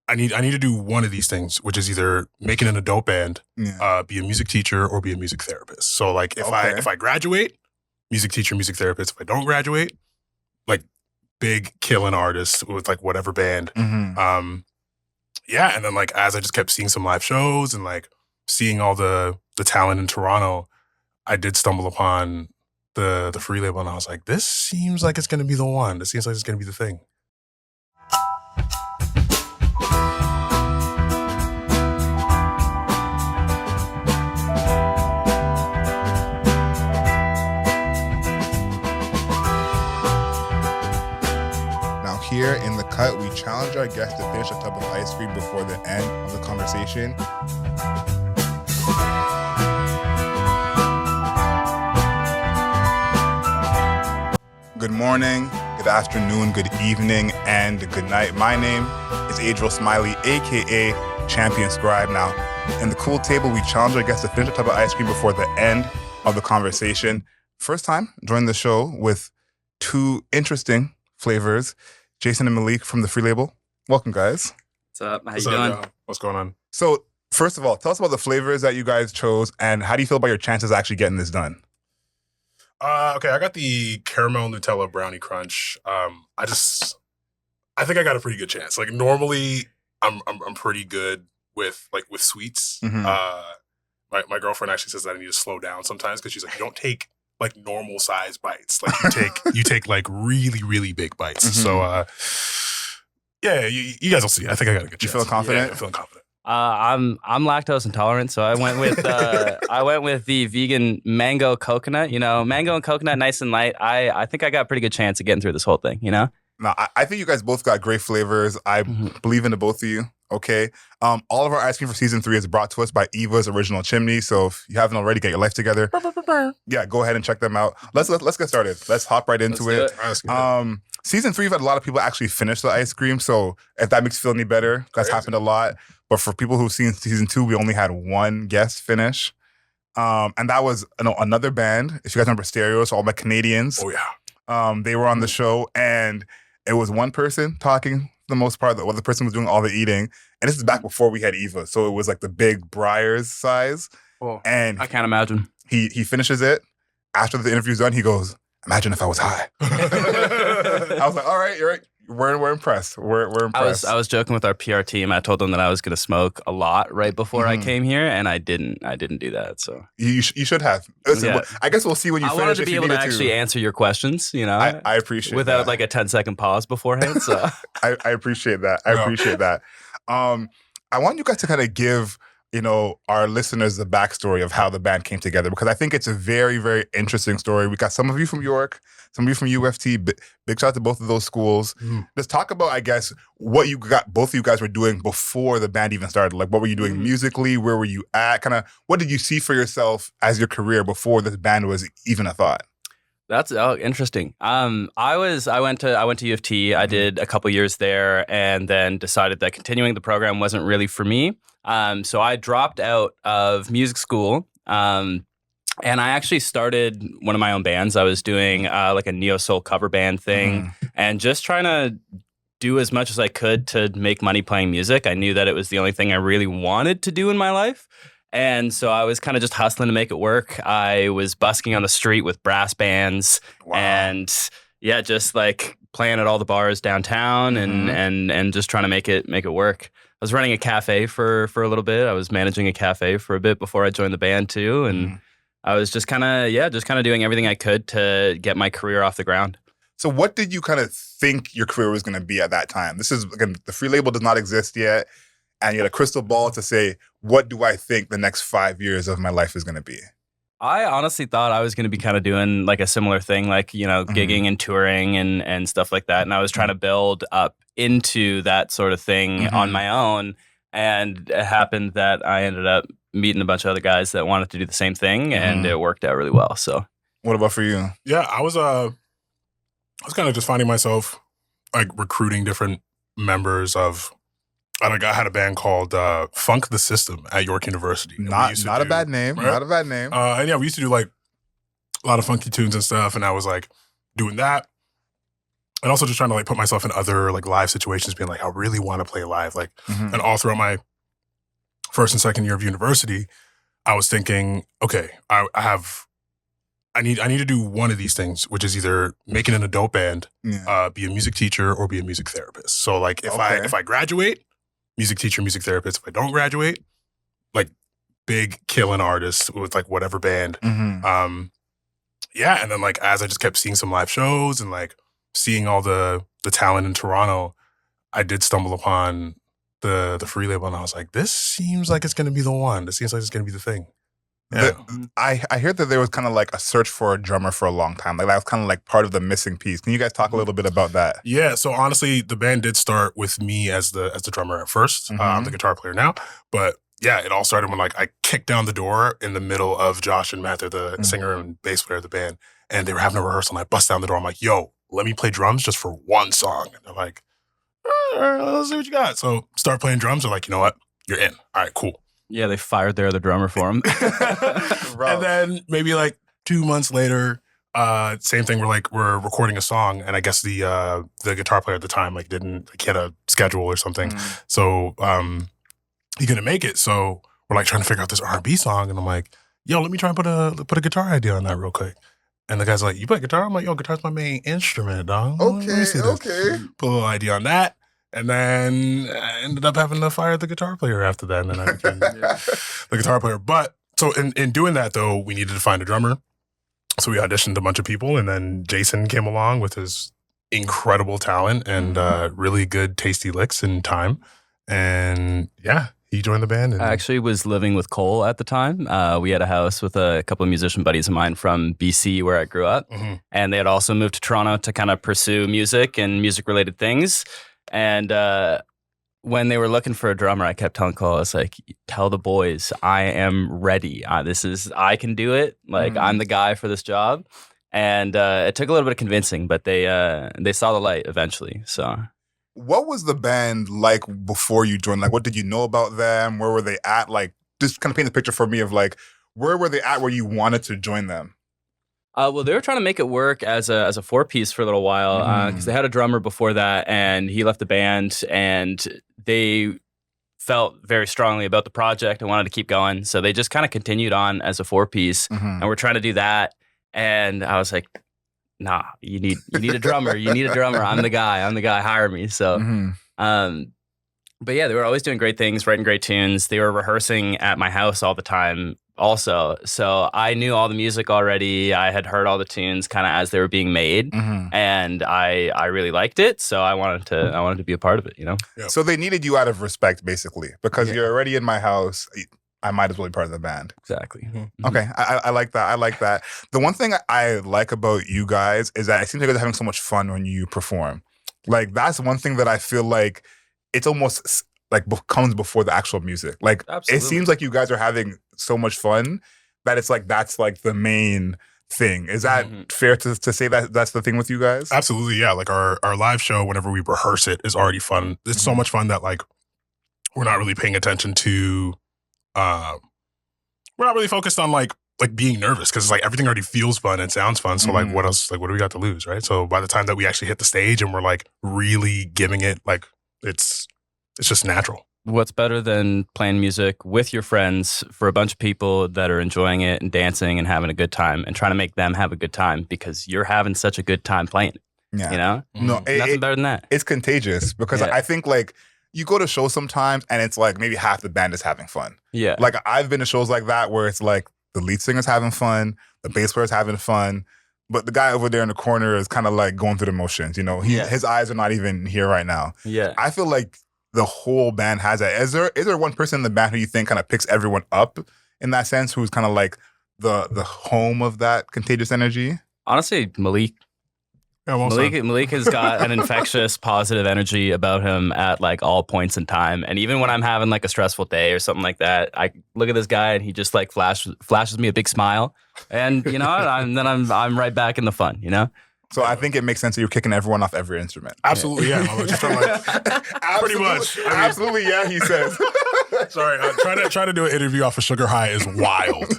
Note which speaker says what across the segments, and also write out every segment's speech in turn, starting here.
Speaker 1: I need to do one of these things, which is either make it an adult band, be a music teacher, or be a music therapist. So like if I graduate, music teacher, music therapist. If I don't graduate, like big killing artist with like whatever band. And then like as I just kept seeing some live shows and like seeing all the talent in Toronto, I did stumble upon the free label, and I was like, this seems like it's gonna be the one. This seems like it's gonna be the thing.
Speaker 2: Here in The Cut, we challenge our guests to finish a tub of ice cream before the end of the conversation. Good morning, good afternoon, good evening, and good night. My name is Adriel Smiley, aka Champion Scribe. Now, in the cool table, we challenge our guests to finish a tub of ice cream before the end of the conversation. First time joining the show with two interesting flavors. Jason and Malik from the Free Label. Welcome, guys.
Speaker 3: What's up? How you doing?
Speaker 1: What's going on?
Speaker 2: So, first of all, tell us about the flavors that you guys chose, and how do you feel about your chances of actually getting this done?
Speaker 1: Okay, I got the caramel Nutella brownie crunch. I think I got a pretty good chance. Like normally, I'm pretty good with sweets. My girlfriend actually says that I need to slow down sometimes because she's like, you don't take like normal size bites. Like you take like really, really big bites. So you guys will see. I think I got a good chance.
Speaker 2: You feel confident?
Speaker 1: Yeah, I'm feeling confident.
Speaker 3: I'm lactose intolerant, so I went with the vegan mango coconut. You know, mango and coconut, nice and light. I think I got a pretty good chance of getting through this whole thing. You know.
Speaker 2: No, I think you guys both got great flavors. I believe in the both of you. Okay. All of our ice cream for season 3 is brought to us by Eva's Original Chimney. So if you haven't already, get your life together. Yeah, go ahead and check them out. Let's get started. Let's hop right into it. Season 3, we've had a lot of people actually finish the ice cream. So if that makes you feel any better, that's happened a lot. But for people who've seen season 2, we only had one guest finish. And that was another band. If you guys remember Stereo, so all my Canadians.
Speaker 1: Oh, yeah.
Speaker 2: They were on the show, and it was one person talking for the most part. The other person was doing all the eating. And this is back before we had Eva. So it was like the big Briars size.
Speaker 3: Oh,
Speaker 2: and
Speaker 3: I can't imagine.
Speaker 2: He finishes it. After the interview's done, he goes, imagine if I was high. I was like, all right, you're right. We're impressed. We're impressed.
Speaker 3: I was joking with our PR team. I told them that I was going to smoke a lot right before I came here, and I didn't do that. So
Speaker 2: you should have. Listen, I guess we'll see when you finish.
Speaker 3: I wanted to be able to actually answer your questions. You know,
Speaker 2: I appreciate
Speaker 3: without
Speaker 2: that.
Speaker 3: like a 10-second pause beforehand. So
Speaker 2: I appreciate that. I appreciate that. I want you guys to kind of give our listeners the backstory of how the band came together, because I think it's a very, very interesting story. We got some of you from York, some of you from UFT. Big shout out to both of those schools. Let's talk about, I guess, what both of you guys were doing before the band even started. Like, what were you doing musically? Where were you at? Kind of, what did you see for yourself as your career before this band was even a thought?
Speaker 3: That's interesting. I went to U of T. I did a couple years there, and then decided that continuing the program wasn't really for me. So I dropped out of music school, and I actually started one of my own bands. I was doing like a neo soul cover band thing, and just trying to do as much as I could to make money playing music. I knew that it was the only thing I really wanted to do in my life. And so I was kind of just hustling to make it work. I was busking on the street with brass bands and just like playing at all the bars downtown and just trying to make it work. I was running a cafe for a little bit. I was managing a cafe for a bit before I joined the band too. And I was just kind of doing everything I could to get my career off the ground.
Speaker 2: So what did you kind of think your career was going to be at that time? This is, again, the Free Label does not exist yet. And you had a crystal ball to say, what do I think the next 5 years of my life is going to be?
Speaker 3: I honestly thought I was going to be kind of doing like a similar thing, like, gigging and touring and stuff like that. And I was trying to build up into that sort of thing on my own. And it happened that I ended up meeting a bunch of other guys that wanted to do the same thing, and it worked out really well. So
Speaker 2: what about for you?
Speaker 1: Yeah, I was kind of just finding myself like recruiting different members of, I had a band called Funk the System at York University.
Speaker 2: Not a bad name. Right? Not a bad name.
Speaker 1: And we used to do like a lot of funky tunes and stuff. And I was like doing that. and also just trying to like put myself in other like live situations, being like, I really want to play live. Like, and all throughout my first and second year of university, I was thinking, okay, I need to do one of these things, which is either make it in an adult band, be a music teacher, or be a music therapist. So like if I graduate, music teacher, music therapist. If I don't graduate, like big killing artist with like whatever band. Yeah, and then like as I just kept seeing some live shows and like seeing all the talent in Toronto, I did stumble upon the free label, and I was like, this seems like it's going to be the one. This seems like it's going to be the thing. Yeah.
Speaker 2: I heard that there was kind of like a search for a drummer for a long time. Like that was kind of like part of the missing piece. Can you guys talk a little bit about that?
Speaker 1: Yeah. So honestly, the band did start with me as the drummer at first. I'm the guitar player now, but yeah, it all started when like I kicked down the door in the middle of Josh and Matt, they're the singer and bass player of the band, and they were having a rehearsal. And I bust down the door. I'm like, "Yo, let me play drums just for one song." And they're like, "All right, let's see what you got." So start playing drums. They're like, "You know what? You're in. All right, cool."
Speaker 3: Yeah, they fired their other drummer for him.
Speaker 1: And then maybe like 2 months later, same thing. We're recording a song, and I guess the guitar player at the time like didn't like he had a schedule or something, so he couldn't make it. So we're like trying to figure out this R&B song, and I'm like, "Yo, let me try and put a guitar idea on that real quick." And the guy's like, "You play guitar?" I'm like, "Yo, guitar's my main instrument, dog."
Speaker 2: Okay.
Speaker 1: Put a little idea on that. And then I ended up having to fire the guitar player after that. And then I became the guitar player. But so in doing that, though, we needed to find a drummer. So we auditioned a bunch of people. And then Jason came along with his incredible talent and really good, tasty licks in time. And yeah, he joined the band. And
Speaker 3: I actually was living with Cole at the time. We had a house with a couple of musician buddies of mine from BC, where I grew up. And they had also moved to Toronto to kind of pursue music and music-related things. And when they were looking for a drummer, I kept telling Cole, I was like, "Tell the boys, I am ready. I can do it. Like, I'm the guy for this job." And it took a little bit of convincing, but they saw the light eventually. So,
Speaker 2: what was the band like before you joined? Like, what did you know about them? Where were they at? Like, just kind of paint the picture for me of like, where were they at where you wanted to join them?
Speaker 3: Well, they were trying to make it work as a 4-piece for a little while because they had a drummer before that, and he left the band, and they felt very strongly about the project and wanted to keep going. So they just kind of continued on as a 4-piece, and we're trying to do that. And I was like, "Nah, you need a drummer. You need a drummer. I'm the guy. Hire me." So, but yeah, they were always doing great things, writing great tunes. They were rehearsing at my house all the time also. So I knew all the music already. I had heard all the tunes kind of as they were being made, and I really liked it. So I wanted to be a part of it, you know?
Speaker 1: Yeah.
Speaker 2: So they needed you out of respect, basically, because you're already in my house. I might as well be part of the band.
Speaker 3: Exactly.
Speaker 2: Okay, I like that. I like that. The one thing I like about you guys is that it seems like you're having so much fun when you perform. Like, that's one thing that I feel like it's almost like comes before the actual music. Like, It seems like you guys are having so much fun that it's like that's like the main thing. Is that fair to say that that's the thing with you guys?
Speaker 1: Absolutely, yeah. Like our live show, whenever we rehearse it, is already fun. It's so much fun that like we're not really paying attention to. We're not really focused on like being nervous because like everything already feels fun and sounds fun. So like what else? Like what do we got to lose, right? So by the time that we actually hit the stage and we're like really giving it, like it's just natural.
Speaker 3: What's better than playing music with your friends for a bunch of people that are enjoying it and dancing and having a good time and trying to make them have a good time because you're having such a good time playing it.
Speaker 2: Yeah.
Speaker 3: You know?
Speaker 2: No,
Speaker 3: nothing better than that.
Speaker 2: It's contagious because I think like you go to shows sometimes and it's like maybe half the band is having fun.
Speaker 3: Yeah.
Speaker 2: Like I've been to shows like that where it's like the lead singer's having fun, the bass player's having fun, but the guy over there in the corner is kind of like going through the motions. You know, his eyes are not even here right now.
Speaker 3: Yeah.
Speaker 2: I feel like the whole band has that. Is there one person in the band who you think kind of picks everyone up in that sense, who's kind of like the home of that contagious energy?
Speaker 3: Honestly, Malik.
Speaker 1: Yeah,
Speaker 3: Malik has got an infectious, positive energy about him at like all points in time. And even when I'm having like a stressful day or something like that, I look at this guy and he just like flashes me a big smile, and you know, I'm right back in the fun, you know.
Speaker 2: So I think it makes sense that you're kicking everyone off every instrument.
Speaker 1: Absolutely, yeah. I'm just trying to pretty much.
Speaker 2: Absolutely, yeah. He says.
Speaker 1: Sorry, trying to do an interview off of Sugar High is wild.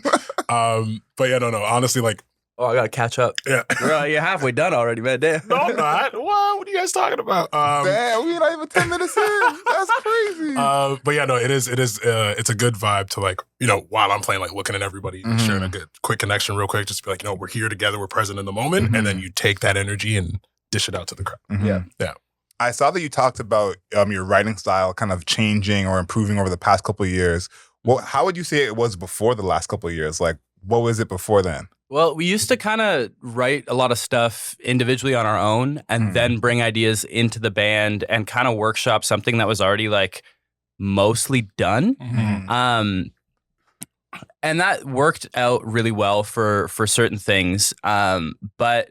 Speaker 1: But yeah, no. Honestly, like
Speaker 3: Oh, I gotta catch up.
Speaker 1: Yeah.
Speaker 3: You're halfway done already, man. Damn.
Speaker 1: No, I'm not. What are you guys talking about?
Speaker 2: Damn, we're not even 10 minutes in. That's crazy.
Speaker 1: But yeah, no, it's a good vibe to like, while I'm playing, like looking at everybody, sharing a good quick connection real quick, just be like, we're here together, we're present in the moment, and then you take that energy and dish it out to the crowd. Yeah.
Speaker 2: I saw that you talked about your writing style kind of changing or improving over the past couple of years. Well, how would you say it was before the last couple of years? Like, what was it before then?
Speaker 3: Well, we used to kind of write a lot of stuff individually on our own and then bring ideas into the band and kind of workshop something that was already like mostly done. And that worked out really well for certain things. But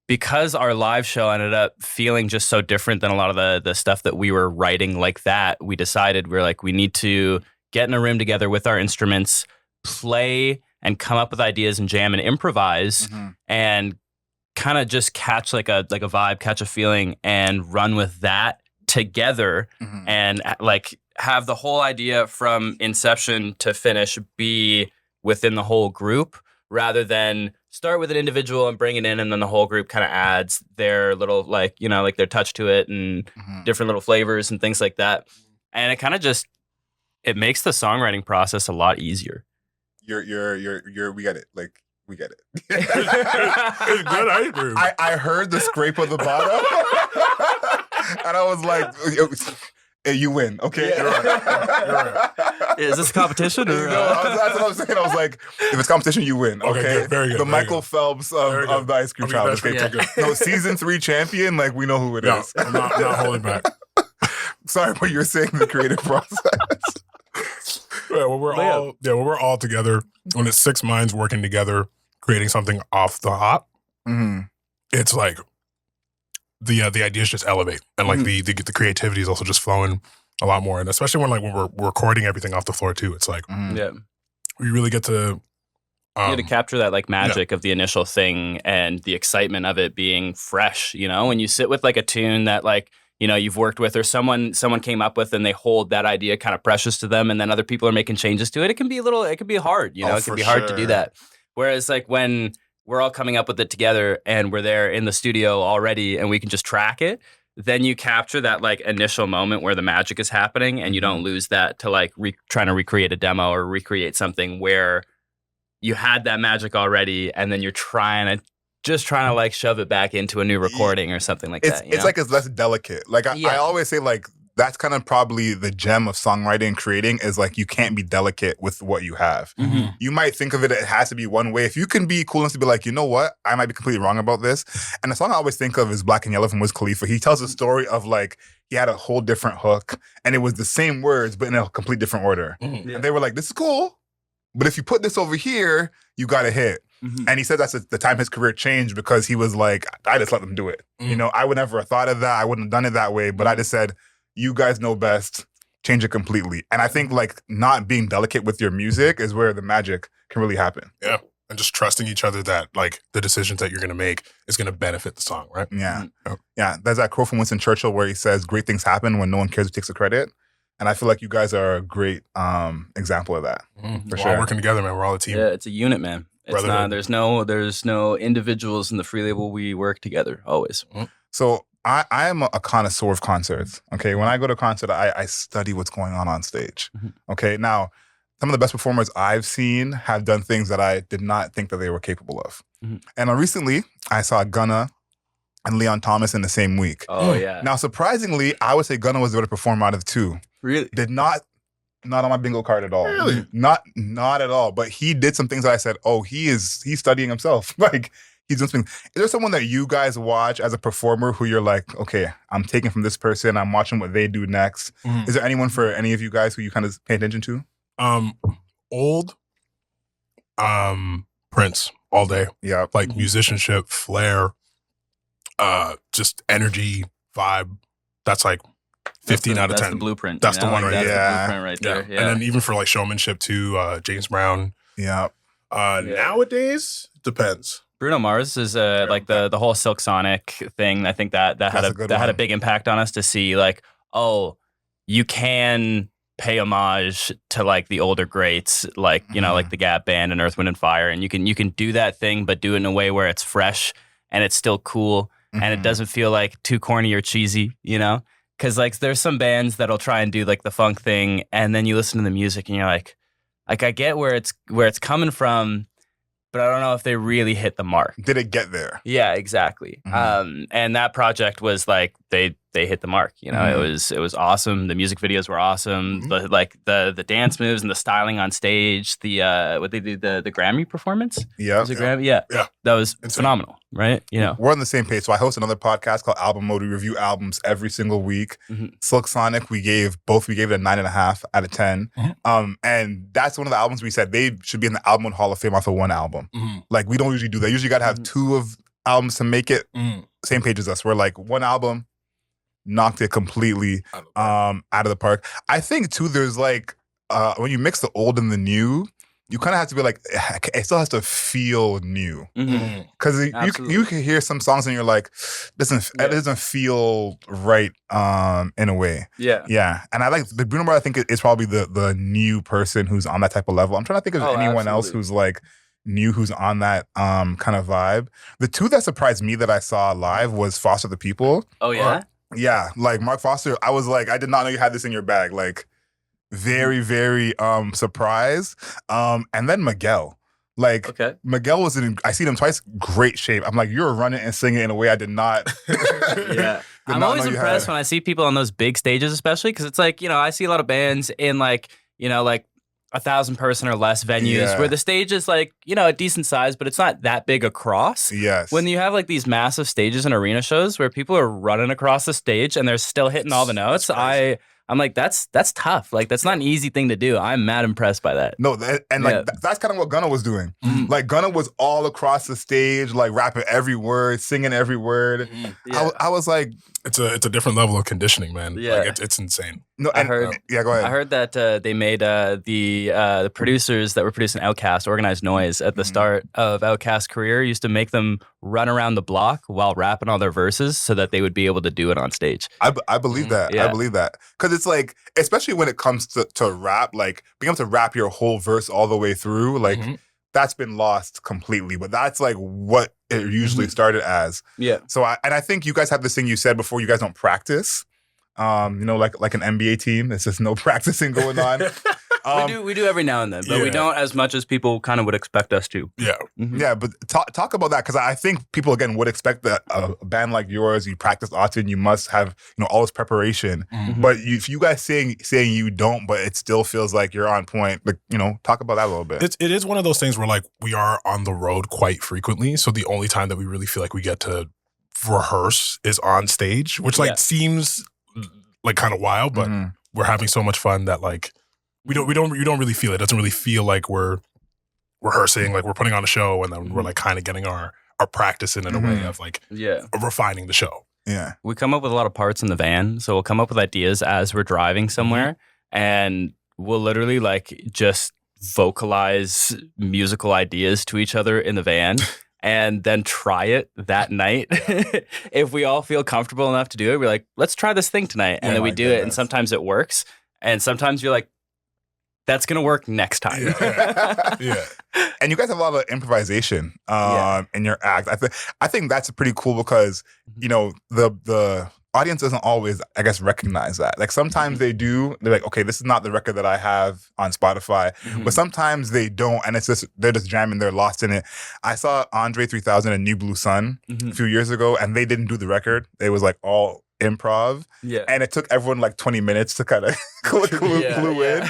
Speaker 3: because our live show ended up feeling just so different than a lot of the stuff that we were writing like that, we decided we need to get in a room together with our instruments, play and come up with ideas and jam and improvise and kind of just catch like a vibe, catch a feeling and run with that together and like have the whole idea from inception to finish be within the whole group rather than start with an individual and bring it in and then the whole group kind of adds their little like, like their touch to it and different little flavors and things like that. And it kind of just, it makes the songwriting process a lot easier.
Speaker 2: We get it. Like, we get it.
Speaker 1: It's good. I agree.
Speaker 2: I heard the scrape of the bottom, and I was like, hey, "You win, okay?"
Speaker 1: Yeah. You're right.
Speaker 3: Is this a competition? Or,
Speaker 2: No, that's what I was saying. I was like, "If it's competition, you win." Okay,
Speaker 1: good. Very good.
Speaker 2: The
Speaker 1: Very
Speaker 2: Michael
Speaker 1: good.
Speaker 2: Phelps of the ice cream challenge.
Speaker 1: Good.
Speaker 2: No, season 3 champion. Like, we know who it is.
Speaker 1: I'm not holding back.
Speaker 2: Sorry, but you're saying the creative process.
Speaker 1: Yeah, when we're all together, when it's 6 minds working together, creating something off the hop, it's like the ideas just elevate, and like the creativity is also just flowing a lot more, and especially when we're recording everything off the floor too. It's like we really get to
Speaker 3: you get to capture that like magic of the initial thing and the excitement of it being fresh. When you sit with like a tune that like. You've worked with or someone came up with and they hold that idea kind of precious to them and then other people are making changes to it. It can be hard, it can be hard to do that. Whereas like when we're all coming up with it together and we're there in the studio already and we can just track it, then you capture that like initial moment where the magic is happening and you don't lose that to like trying to recreate a demo or recreate something where you had that magic already and then you're trying to like shove it back into a new recording or something like that.
Speaker 2: It's like it's less delicate. Like I always say, like that's kind of probably the gem of songwriting and creating is like you can't be delicate with what you have. You might think of it has to be one way. If you can be cool enough to be like, you know what, I might be completely wrong about this. And the song I always think of is Black and Yellow from Wiz Khalifa. He tells a story of like he had a whole different hook and it was the same words but in a complete different order. And they were like, this is cool, but if you put this over here, you got a hit. And he said that's the time his career changed because he was like, I just let them do it. I would never have thought of that. I wouldn't have done it that way. But I just said, you guys know best. Change it completely. And I think like not being delicate with your music is where the magic can really happen.
Speaker 1: Yeah. And just trusting each other that like the decisions that you're going to make is going to benefit the song, right?
Speaker 2: Yeah. Yeah. There's that quote from Winston Churchill where he says, great things happen when no one cares who takes the credit. And I feel like you guys are a great example of that.
Speaker 1: We're all working together, man. We're all a team.
Speaker 3: Yeah, it's a unit, man. It's not. There's no individuals in the free label. We work together always.
Speaker 2: So I am a connoisseur of concerts. Okay, when I go to a concert, I study what's going on stage. Okay, now some of the best performers I've seen have done things that I did not think that they were capable of. And recently, I saw Gunna and Leon Thomas in the same week.
Speaker 3: Oh yeah.
Speaker 2: Now, surprisingly, I would say Gunna was the better performer out of the two.
Speaker 3: Really?
Speaker 2: Did not on my bingo card at all.
Speaker 1: Really?
Speaker 2: Not at all. But he did some things that I said, oh, he's studying himself. Like he's doing something. Is there someone that you guys watch as a performer who you're like, okay, I'm taking from this person, I'm watching what they do next? Is there anyone for any of you guys who you kind of pay attention to?
Speaker 1: Old Prince all day.
Speaker 2: Yeah.
Speaker 1: Like musicianship, flair, just energy, vibe. That's like 15 out of 10.
Speaker 3: That's the blueprint.
Speaker 1: That's the one right
Speaker 3: there.
Speaker 2: there.
Speaker 3: That's the blueprint right there. Yeah.
Speaker 1: And then even for like showmanship too, James Brown.
Speaker 2: Yeah.
Speaker 1: Nowadays, depends.
Speaker 3: Bruno Mars is like the whole Silk Sonic thing. I think that had a big impact on us to see like, oh, you can pay homage to like the older greats, like, you know, like the Gap Band and Earth, Wind and Fire. And you can do that thing, but do it in a way where it's fresh and it's still cool and it doesn't feel like too corny or cheesy, you know? Because like there's some bands that'll try and do like the funk thing, and then you listen to the music and you're like I get where it's coming from, but I don't know if they really hit the mark.
Speaker 2: Did it get there?
Speaker 3: Yeah, exactly. And that project was like they hit the mark. You know, it was awesome. The music videos were awesome. The dance moves and the styling on stage. The what they do the Grammy performance.
Speaker 2: Yeah,
Speaker 3: was it Grammy? Yeah, that was phenomenal. Right? You know,
Speaker 2: we're on the same page. So I host another podcast called Album Mode. We review albums every single week. Silk Sonic, we gave it a 9.5 out of 10. And that's one of the albums we said they should be in the Album Mode Hall of Fame off of one album. Like we don't usually do that. Usually got to have two of albums to make it. Same page as us. We're like one album knocked it completely out of the park. I think too, there's like when you mix the old and the new, you kind of have to be like, it still has to feel new. Because you can hear some songs and you're like, it doesn't feel right in a way. Yeah. And I like, Bruno Mars, I think is probably the new person who's on that type of level. I'm trying to think of anyone else who's like new, who's on that kind of vibe. The two that surprised me that I saw live was Foster the People.
Speaker 3: Oh, yeah?
Speaker 2: Yeah. Like Mark Foster, I was like, I did not know you had this in your bag. Like, very, very surprised. And then Miguel. Like, Miguel was I seen him twice, great shape. I'm like, you're running and singing in a way I did not.
Speaker 3: I'm always impressed when I see people on those big stages, especially because it's like, you know, I see a lot of bands in like, you know, like 1,000 person or less venues where the stage is like, you know, a decent size, but it's not that big across.
Speaker 2: Yes.
Speaker 3: When you have like these massive stages and arena shows where people are running across the stage and they're still hitting all the notes, I'm like, that's tough. Like, that's not an easy thing to do. I'm mad impressed by that.
Speaker 2: No, that's kind of what Gunna was doing. Like, Gunna was all across the stage, like, rapping every word, singing every word. I was like...
Speaker 1: It's a different level of conditioning, man.
Speaker 3: Yeah.
Speaker 1: Like, it's insane.
Speaker 2: No,
Speaker 3: I heard.
Speaker 2: Yeah, go ahead.
Speaker 3: I heard that they made the producers that were producing Outkast, Organized Noise, at the start of Outkast's career, used to make them run around the block while rapping all their verses so that they would be able to do it on stage.
Speaker 2: I believe that. I believe that. Because it's like, especially when it comes to rap, like being able to rap your whole verse all the way through, like that's been lost completely. But that's like what it usually started as. Yeah. So I think you guys have this thing you said before, you guys don't practice. You know, like an NBA team. It's just no practicing going on.
Speaker 3: We do every now and then, but we don't as much as people kind of would expect us to.
Speaker 1: Yeah.
Speaker 2: Yeah, but talk about that, because I think people, again, would expect that a band like yours, you practice often, you must have, you know, all this preparation. But if you guys saying you don't, but it still feels like you're on point, like, you know, talk about that a little bit.
Speaker 1: It is one of those things where, like, we are on the road quite frequently, so the only time that we really feel like we get to rehearse is on stage, which, like, seems like kind of wild, but we're having so much fun that, like, you don't really feel it. It doesn't really feel like we're rehearsing, like we're putting on a show, and then we're like kind of getting our practice in a way of like refining the show.
Speaker 2: Yeah.
Speaker 3: We come up with a lot of parts in the van, so we'll come up with ideas as we're driving somewhere, and we'll literally like just vocalize musical ideas to each other in the van. And then try it that night. If we all feel comfortable enough to do it, we're like, let's try this thing tonight. And then we do it, and sometimes it works. And sometimes you're like, that's going to work next time.
Speaker 2: Yeah. And you guys have a lot of improvisation in your act. I think that's pretty cool because, you know, the audience doesn't always, I guess, recognize that. Like sometimes they do. They're like, okay, this is not the record that I have on Spotify. But sometimes they don't, and it's just they're just jamming. They're lost in it. I saw Andre 3000 and New Blue Sun a few years ago, and they didn't do the record. It was like all improv. Yeah. And it took everyone like 20 minutes to kind of clue in.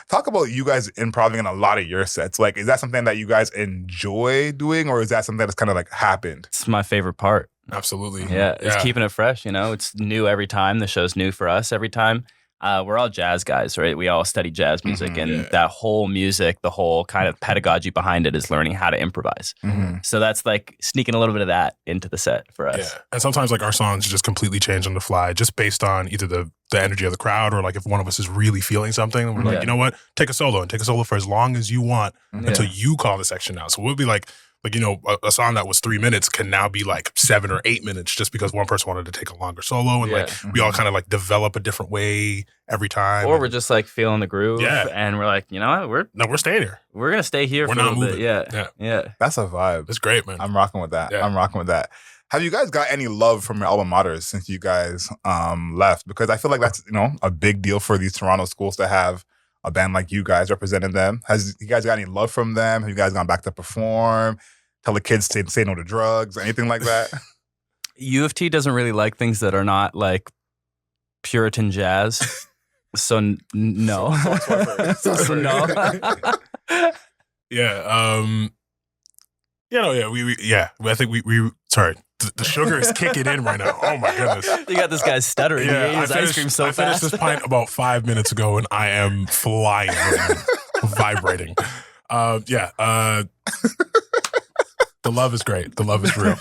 Speaker 2: Talk about you guys improvising in a lot of your sets. Like, is that something that you guys enjoy doing, or is that something that's kind of like happened?
Speaker 3: It's my favorite part.
Speaker 1: Absolutely.
Speaker 3: Yeah, it's keeping it fresh, you know. It's new every time. The show's new for us every time. We're all jazz guys, right? We all study jazz music, and that whole music, the whole kind of pedagogy behind it is learning how to improvise. So that's like sneaking a little bit of that into the set for us.
Speaker 1: Yeah. And sometimes like our songs just completely change on the fly just based on either the energy of the crowd, or like if one of us is really feeling something, we're like, you know what? Take a solo for as long as you want until you call the section out. So we'll be like Like, you know, a song that was 3 minutes can now be like 7 or 8 minutes just because one person wanted to take a longer solo. And like, we all kind of like develop a different way every time.
Speaker 3: Or we're just like feeling the groove.
Speaker 1: Yeah.
Speaker 3: And we're like, you know what?
Speaker 1: We're staying here.
Speaker 3: We're going to stay here for a little bit. Yeah.
Speaker 2: That's a vibe.
Speaker 1: It's great, man.
Speaker 2: I'm rocking with that.
Speaker 1: Yeah.
Speaker 2: Have you guys got any love from your alma maters since you guys left? Because I feel like that's, you know, a big deal for these Toronto schools to have a band like you guys representing them. Has you guys got any love from them? Have you guys gone back to perform? Tell the kids to say no to drugs, anything like that?
Speaker 3: U of T doesn't really like things that are not like Puritan jazz. So no. So no.
Speaker 1: Yeah. You know, I think we sorry. The sugar is kicking in right now. Oh my goodness.
Speaker 3: You got this guy stuttering.
Speaker 1: Yeah,
Speaker 3: he ate his ice cream so fast.
Speaker 1: I finished this pint about 5 minutes ago and I am flying right now, vibrating. The love is great. The love is real.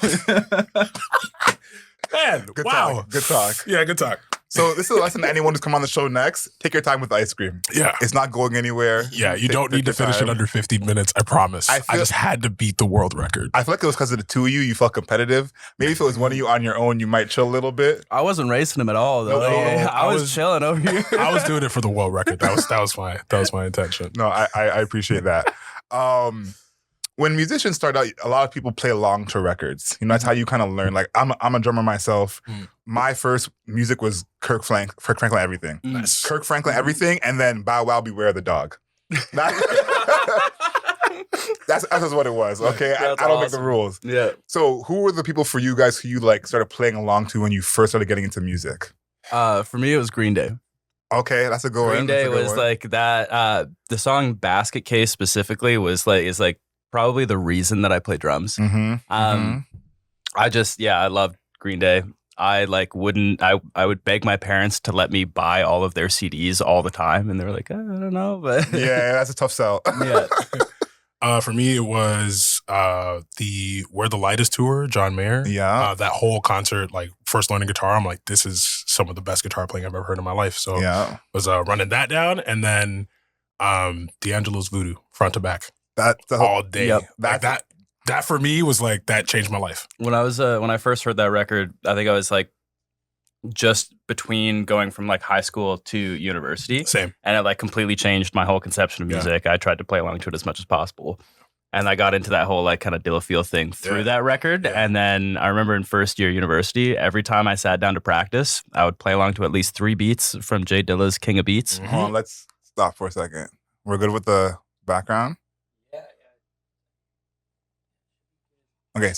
Speaker 1: Man,
Speaker 2: Good
Speaker 1: wow.
Speaker 2: talk. Good talk.
Speaker 1: Yeah, good talk.
Speaker 2: So this is a lesson to anyone who's come on the show next. Take your time with the ice cream.
Speaker 1: Yeah.
Speaker 2: It's not going anywhere.
Speaker 1: Yeah, you don't need to finish it under 15 minutes, I promise. I just had to beat the world record.
Speaker 2: I feel like it was because of the two of you. You felt competitive. Maybe if it was one of you on your own, you might chill a little bit.
Speaker 3: I wasn't racing him at all, though. I was chilling over here.
Speaker 1: I was doing it for the world record. That was my intention.
Speaker 2: No, I appreciate that. When musicians start out, a lot of people play along to records. You know, that's how you kind of learn. Like, I'm a drummer myself. My first music was Kirk Franklin Everything.
Speaker 1: Nice.
Speaker 2: Kirk Franklin Everything, and then Bow Wow Beware the Dog. That's just what it was, okay? I don't make the rules.
Speaker 3: Yeah.
Speaker 2: So who were the people for you guys who you like started playing along to when you first started getting into music?
Speaker 3: For me, it was Green Day.
Speaker 2: Okay, that's a good one.
Speaker 3: Green Day was like that. The song Basket Case specifically is like probably the reason that I play drums. I loved Green Day. I would beg my parents to let me buy all of their CDs all the time, and they were like, I don't know, but
Speaker 2: yeah, that's a tough sell.
Speaker 3: Yeah.
Speaker 1: For me, it was the Where the Light Is tour, John Mayer.
Speaker 2: Yeah.
Speaker 1: That whole concert, like first learning guitar, I'm like, this is some of the best guitar playing I've ever heard in my life. So was running that down, and then D'Angelo's Voodoo, front to back. That's all day.
Speaker 3: Yep.
Speaker 1: That for me was like, that changed my life.
Speaker 3: When I first heard that record, I think I was like just between going from like high school to university.
Speaker 1: Same.
Speaker 3: And it like completely changed my whole conception of music. I tried to play along to it as much as possible. And I got into that whole like kind of Dilla-feel thing through that record. Yeah. And then I remember in first year university, every time I sat down to practice, I would play along to at least 3 beats from Jay Dilla's King of Beats.
Speaker 2: Hold on, let's stop for a second. We're good with the background? Okay,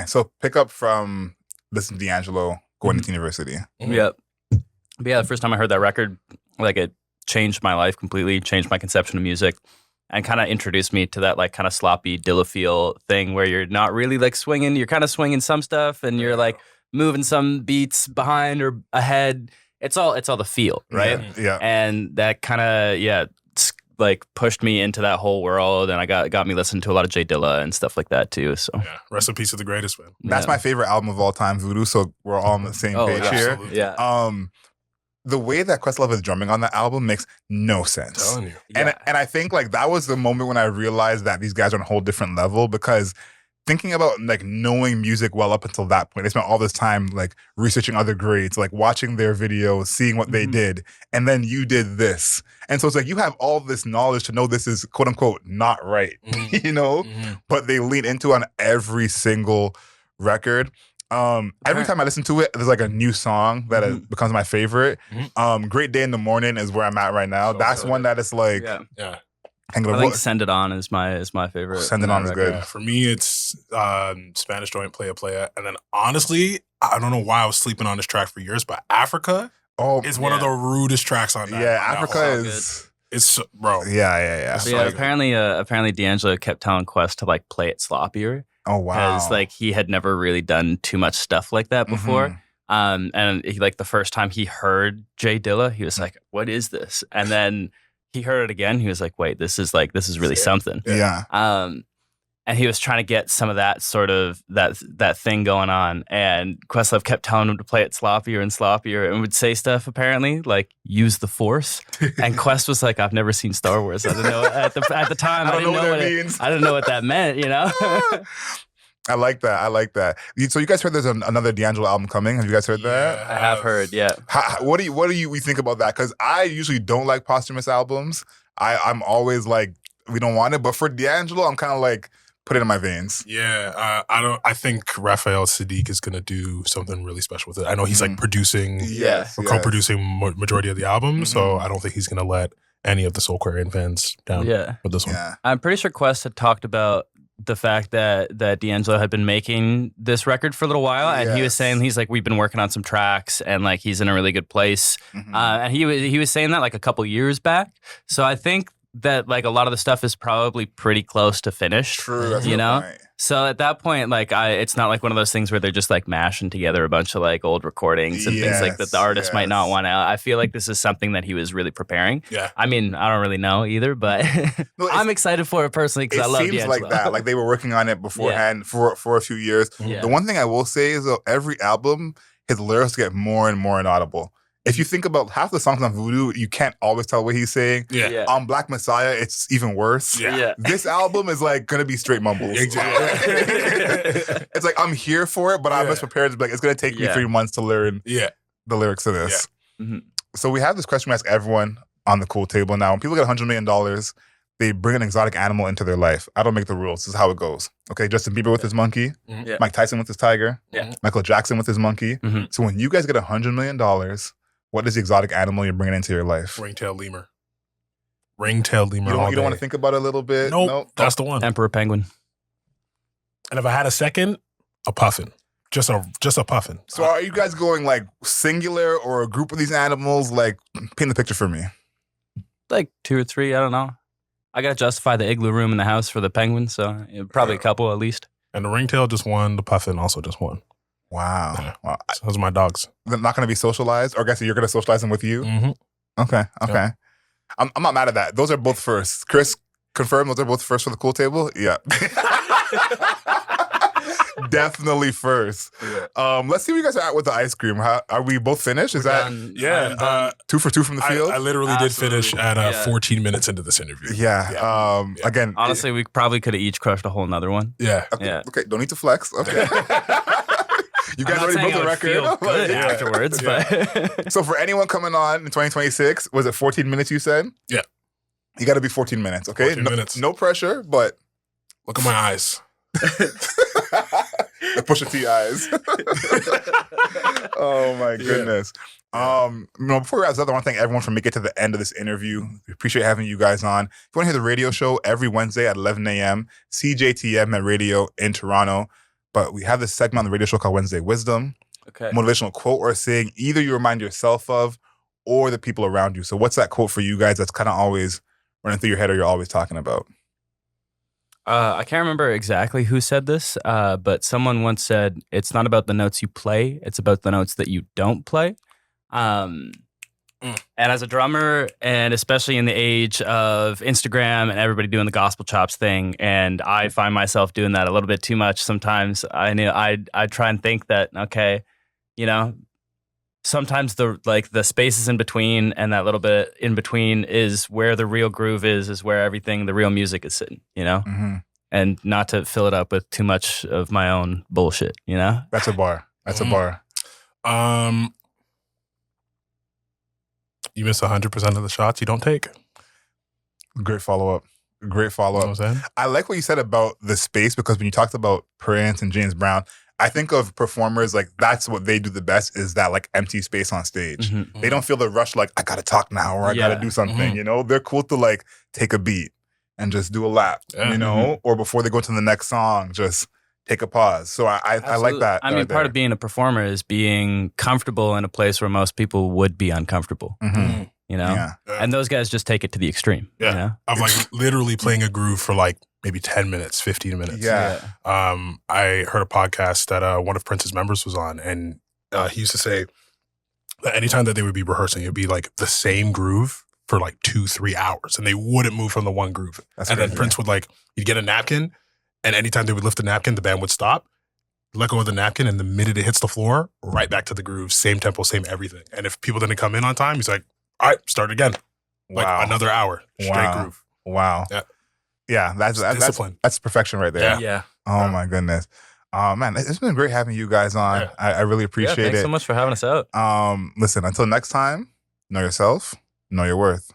Speaker 2: so pick up from listen to D'Angelo going into university.
Speaker 3: Yep. But yeah, the first time I heard that record, like it changed my life completely, changed my conception of music, and kind of introduced me to that like kind of sloppy Dilla feel thing where you're not really like swinging, you're kind of swinging some stuff and you're like moving some beats behind or ahead. It's all the feel, right?
Speaker 2: Yeah.
Speaker 3: And that kind of like pushed me into that whole world, and I got me listening to a lot of Jay Dilla and stuff like that too. So
Speaker 1: rest in peace of the greatest, man.
Speaker 2: That's my favorite album of all time, Voodoo. So we're all on the same page here.
Speaker 1: Absolutely.
Speaker 3: Yeah.
Speaker 2: The way that Questlove is drumming on that album makes no sense.
Speaker 1: I'm telling you.
Speaker 2: And I think like that was the moment when I realized that these guys are on a whole different level, because thinking about like knowing music well up until that point, they spent all this time like researching other greats, like watching their videos, seeing what they did, and then you did this. And so it's like you have all this knowledge to know this is quote unquote not right, you know? But they lean into on every single record. Every time I listen to it, there's like a new song that it becomes my favorite. Great Day in the Morning is where I'm at right now. That's one that is like
Speaker 3: I think Send It On is my favorite.
Speaker 2: Send It On is good.
Speaker 1: Yeah, for me, it's Spanish Joint, Playa Playa. And then honestly, I don't know why I was sleeping on this track for years, but Africa is one of the rudest tracks on that.
Speaker 2: Yeah, Africa is...
Speaker 1: It's, bro.
Speaker 2: Yeah.
Speaker 3: So apparently D'Angelo kept telling Quest to like play it sloppier.
Speaker 2: Oh, wow.
Speaker 3: Because like he had never really done too much stuff like that before. And he, like the first time he heard Jay Dilla, he was like, what is this? And then he heard it again. He was like, wait, this is really something.
Speaker 2: Yeah.
Speaker 3: and he was trying to get some of that sort of that thing going on. And Questlove kept telling him to play it sloppier and sloppier, and would say stuff apparently like "use the Force." And Quest was like, "I've never seen Star Wars. I didn't know at the time. I didn't know what that means. I didn't know what that meant. You know."
Speaker 2: I like that. So you guys heard there's another D'Angelo album coming? Have you guys heard that?
Speaker 3: I have heard. Yeah.
Speaker 2: What do you think about that? Because I usually don't like posthumous albums. I'm always like, we don't want it. But for D'Angelo, I'm kind of like, put it in my veins.
Speaker 1: Yeah, I think Raphael Sadiq is gonna do something really special with it. I know he's like producing, co-producing majority of the album, so I don't think he's gonna let any of the Soulquarian fans down with this one.
Speaker 2: Yeah.
Speaker 3: I'm pretty sure Quest had talked about the fact that D'Angelo had been making this record for a little while, and he was saying he's like, we've been working on some tracks, and like he's in a really good place, and he was saying that like a couple years back. So I think that like a lot of the stuff is probably pretty close to finished.
Speaker 2: True, that's
Speaker 3: you know.
Speaker 2: Point.
Speaker 3: So at that point, like it's not like one of those things where they're just like mashing together a bunch of like old recordings and things like that the artist might not want out. I feel like this is something that he was really preparing.
Speaker 1: Yeah.
Speaker 3: I mean, I don't really know either, but I'm excited for it personally because I love D'Angelo.
Speaker 2: It seems like that. Like they were working on it beforehand for a few years.
Speaker 3: Yeah.
Speaker 2: The one thing I will say is though, every album, his lyrics get more and more inaudible. If you think about half the songs on Voodoo, you can't always tell what he's saying.
Speaker 1: Yeah.
Speaker 2: On Black Messiah, it's even worse.
Speaker 1: Yeah.
Speaker 2: This album is like gonna be straight mumbles.
Speaker 1: Exactly.
Speaker 2: It's like I'm here for it, but I'm just prepared to be like, it's gonna take me 3 months to learn the lyrics to this.
Speaker 3: Yeah. Mm-hmm.
Speaker 2: So we have this question we ask everyone on the cool table now. When people get $100 million, they bring an exotic animal into their life. I don't make the rules. This is how it goes. Okay, Justin Bieber with his monkey, Mike Tyson with his tiger, Michael Jackson with his monkey. So when you guys get $100 million, what is the exotic animal you're bringing into your life?
Speaker 1: Ringtail lemur. Ringtail lemur.
Speaker 2: You don't want to think about it a little bit?
Speaker 1: Nope. That's the one.
Speaker 3: Emperor penguin.
Speaker 1: And if I had a second, a puffin. Just a puffin.
Speaker 2: So are you guys going like singular or a group of these animals? Like, paint the picture for me.
Speaker 3: Like 2 or 3, I don't know. I got to justify the igloo room in the house for the penguin, so probably a couple at least.
Speaker 1: And the ringtail just one, the puffin also just one.
Speaker 2: Wow.
Speaker 1: Yeah. Wow. So those are my dogs.
Speaker 2: They're not going to be socialized? Or I guess you're going to socialize them with you?
Speaker 1: Mm-hmm.
Speaker 2: Okay.
Speaker 1: Yeah.
Speaker 2: I'm not mad at that. Those are both first. Chris, confirm those are both first for the cool table? Yeah. Definitely first. Yeah. Let's see where you guys are at with the ice cream. Are we both finished? Is that
Speaker 1: done.
Speaker 2: 2 for 2 from the field?
Speaker 1: I literally did finish at 14 minutes into this interview.
Speaker 2: Yeah. Again,
Speaker 3: honestly, we probably could have each crushed a whole nother one.
Speaker 1: Yeah.
Speaker 2: Okay. Don't need to flex. Okay. You guys already broke the record.
Speaker 3: Feel good afterwards, but
Speaker 2: so for anyone coming on in 2026, was it 14 minutes? You said.
Speaker 1: Yeah.
Speaker 2: You got to be 14 minutes. Okay.
Speaker 1: 14 minutes.
Speaker 2: No pressure, but
Speaker 1: look at my eyes.
Speaker 2: The Pusha T eyes. Oh my goodness. Before we wrap this up, I want to thank everyone for making it to the end of this interview. We appreciate having you guys on. If you want to hear the radio show every Wednesday at 11 a.m., CJTM at Radio in Toronto. But we have this segment on the radio show called Wednesday Wisdom. Okay. Motivational quote or saying either you remind yourself of or the people around you. So what's that quote for you guys that's kind of always running through your head or you're always talking about?
Speaker 3: I can't remember exactly who said this, but someone once said, it's not about the notes you play, it's about the notes that you don't play. And as a drummer, and especially in the age of Instagram and everybody doing the gospel chops thing, and I find myself doing that a little bit too much sometimes, I try and think that, okay, sometimes the spaces in between and that little bit in between is where the real groove is where everything, the real music is sitting, and not to fill it up with too much of my own bullshit,
Speaker 2: That's a bar. That's a bar.
Speaker 1: You miss 100% of the shots you don't take.
Speaker 2: Great follow-up. Great follow-up.
Speaker 1: You know what I'm saying?
Speaker 2: I like what you said about the space because when you talked about Prince and James Brown, I think of performers like that's what they do the best is that like empty space on stage.
Speaker 3: Mm-hmm.
Speaker 2: They don't feel the rush like I gotta talk now or I gotta do something, They're cool to like take a beat and just do a lap, or before they go to the next song, just take a pause. So I like that.
Speaker 3: I mean, part of being a performer is being comfortable in a place where most people would be uncomfortable.
Speaker 2: Mm-hmm.
Speaker 3: And those guys just take it to the extreme.
Speaker 1: I'm like literally playing a groove for like maybe 10 minutes, 15 minutes. I heard a podcast that one of Prince's members was on, and he used to say that anytime that they would be rehearsing, it'd be like the same groove for like 2-3 hours, and they wouldn't move from the one groove. Then Prince would he'd get a napkin And anytime they would lift the napkin, the band would stop, let go of the napkin, and the minute it hits the floor, right back to the groove, same tempo, same everything. And if people didn't come in on time, he's like, all right, start again. Like another hour, straight groove.
Speaker 2: Wow.
Speaker 1: Yeah.
Speaker 2: Yeah, that's perfection right there.
Speaker 3: Yeah.
Speaker 2: Oh my goodness. Man, it's been great having you guys on.
Speaker 1: Yeah.
Speaker 2: I really appreciate it.
Speaker 3: Thanks so much for having us out.
Speaker 2: Listen, until next time, know yourself, know your worth.